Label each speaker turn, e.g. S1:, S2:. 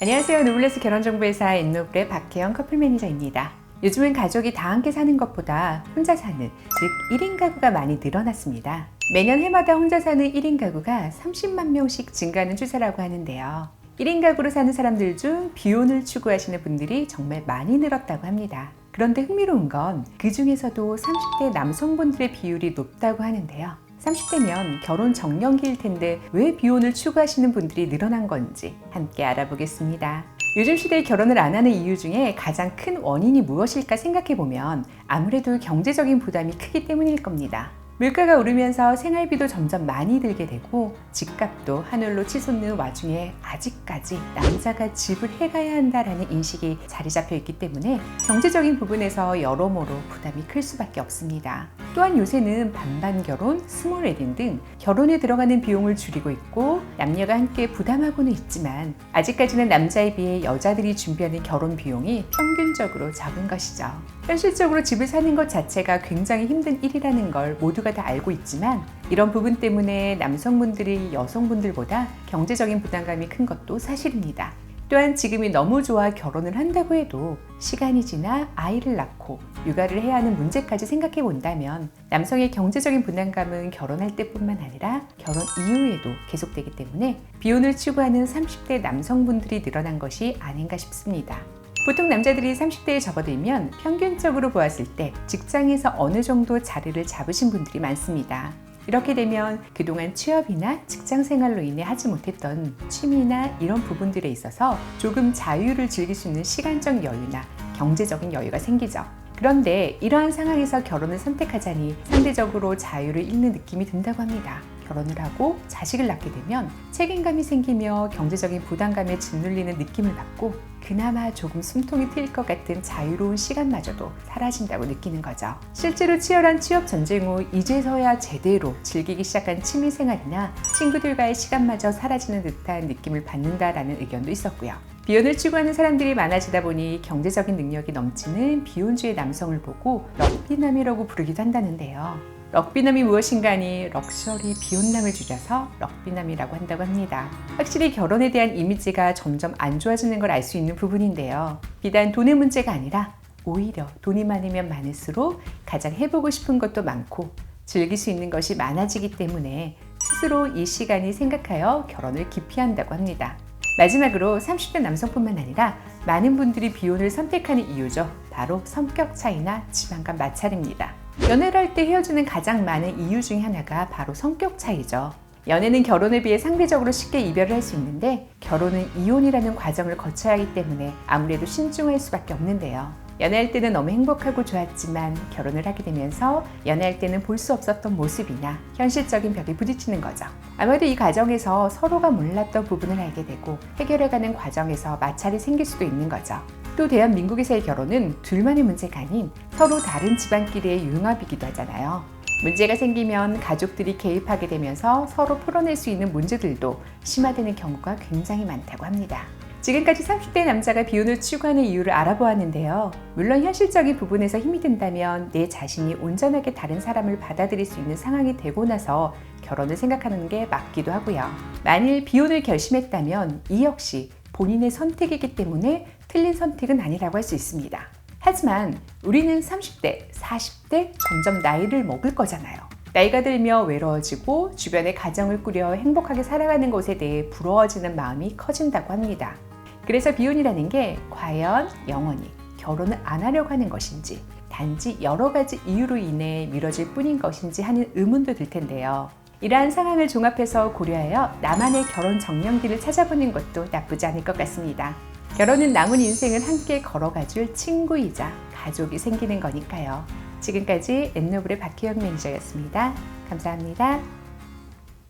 S1: 안녕하세요. 누블레스 결혼정보회사 엔노블의 박혜영 커플 매니저입니다. 요즘은 가족이 다 함께 사는 것보다 혼자 사는, 즉 1인 가구가 많이 늘어났습니다. 매년 해마다 혼자 사는 1인 가구가 30만 명씩 증가하는 추세라고 하는데요. 1인 가구로 사는 사람들 중 비혼을 추구하시는 분들이 정말 많이 늘었다고 합니다. 그런데 흥미로운 건 그 중에서도 30대 남성분들의 비율이 높다고 하는데요. 30대면 결혼 정년기일 텐데 왜 비혼을 추구하시는 분들이 늘어난 건지 함께 알아보겠습니다. 요즘 시대에 결혼을 안 하는 이유 중에 가장 큰 원인이 무엇일까 생각해보면 아무래도 경제적인 부담이 크기 때문일 겁니다. 물가가 오르면서 생활비도 점점 많이 들게 되고 집값도 하늘로 치솟는 와중에 아직까지 남자가 집을 해가야 한다라는 인식이 자리 잡혀 있기 때문에 경제적인 부분에서 여러모로 부담이 클 수밖에 없습니다. 또한 요새는 반반 결혼, 스몰 웨딩 등 결혼에 들어가는 비용을 줄이고 있고 남녀가 함께 부담하고는 있지만 아직까지는 남자에 비해 여자들이 준비하는 결혼 비용이 평균적으로 적은 것이죠. 현실적으로 집을 사는 것 자체가 굉장히 힘든 일이라는 걸 모두가 다 알고 있지만 이런 부분 때문에 남성분들이 여성분들보다 경제적인 부담감이 큰 것도 사실입니다. 또한 지금이 너무 좋아 결혼을 한다고 해도 시간이 지나 아이를 낳고 육아를 해야 하는 문제까지 생각해 본다면 남성의 경제적인 부담감은 결혼할 때뿐만 아니라 결혼 이후에도 계속되기 때문에 비혼을 추구하는 30대 남성분들이 늘어난 것이 아닌가 싶습니다. 보통 남자들이 30대에 접어들면 평균적으로 보았을 때 직장에서 어느 정도 자리를 잡으신 분들이 많습니다. 이렇게 되면 그동안 취업이나 직장 생활로 인해 하지 못했던 취미나 이런 부분들에 있어서 조금 자유를 즐길 수 있는 시간적 여유나 경제적인 여유가 생기죠. 그런데 이러한 상황에서 결혼을 선택하자니 상대적으로 자유를 잃는 느낌이 든다고 합니다. 결혼을 하고 자식을 낳게 되면 책임감이 생기며 경제적인 부담감에 짓눌리는 느낌을 받고 그나마 조금 숨통이 트일 것 같은 자유로운 시간마저도 사라진다고 느끼는 거죠. 실제로 치열한 취업 전쟁 후 이제서야 제대로 즐기기 시작한 취미생활이나 친구들과의 시간마저 사라지는 듯한 느낌을 받는다라는 의견도 있었고요. 비혼을 추구하는 사람들이 많아지다 보니 경제적인 능력이 넘치는 비혼주의 남성을 보고 럭비남이라고 부르기도 한다는데요. 럭비남이 무엇인가니 럭셔리 비혼남을 줄여서 럭비남이라고 한다고 합니다. 확실히 결혼에 대한 이미지가 점점 안 좋아지는 걸 알 수 있는 부분인데요. 비단 돈의 문제가 아니라 오히려 돈이 많으면 많을수록 가장 해보고 싶은 것도 많고 즐길 수 있는 것이 많아지기 때문에 스스로 이 시간이 생각하여 결혼을 기피한다고 합니다. 마지막으로 30대 남성뿐만 아니라 많은 분들이 비혼을 선택하는 이유죠. 바로 성격 차이나 지방간 마찰입니다. 연애를 할 때 헤어지는 가장 많은 이유 중에 하나가 바로 성격 차이죠. 연애는 결혼에 비해 상대적으로 쉽게 이별을 할 수 있는데 결혼은 이혼이라는 과정을 거쳐야 하기 때문에 아무래도 신중할 수밖에 없는데요. 연애할 때는 너무 행복하고 좋았지만 결혼을 하게 되면서 연애할 때는 볼 수 없었던 모습이나 현실적인 벽에 부딪히는 거죠. 아무래도 이 과정에서 서로가 몰랐던 부분을 알게 되고 해결해가는 과정에서 마찰이 생길 수도 있는 거죠. 또 대한민국에서의 결혼은 둘만의 문제가 아닌 서로 다른 집안끼리의 융합이기도 하잖아요. 문제가 생기면 가족들이 개입하게 되면서 서로 풀어낼 수 있는 문제들도 심화되는 경우가 굉장히 많다고 합니다. 지금까지 30대 남자가 비혼을 추구하는 이유를 알아보았는데요. 물론 현실적인 부분에서 힘이 든다면 내 자신이 온전하게 다른 사람을 받아들일 수 있는 상황이 되고 나서 결혼을 생각하는 게 맞기도 하고요. 만일 비혼을 결심했다면 이 역시 본인의 선택이기 때문에 틀린 선택은 아니라고 할 수 있습니다. 하지만 우리는 30대, 40대 점점 나이를 먹을 거잖아요. 나이가 들며 외로워지고 주변에 가정을 꾸려 행복하게 살아가는 것에 대해 부러워지는 마음이 커진다고 합니다. 그래서 비혼이라는 게 과연 영원히 결혼을 안 하려고 하는 것인지 단지 여러 가지 이유로 인해 미뤄질 뿐인 것인지 하는 의문도 들 텐데요. 이러한 상황을 종합해서 고려하여 나만의 결혼 정년기를 찾아보는 것도 나쁘지 않을 것 같습니다. 결혼은 남은 인생을 함께 걸어가줄 친구이자 가족이 생기는 거니까요. 지금까지 엔노블의 박혜영 매니저였습니다. 감사합니다.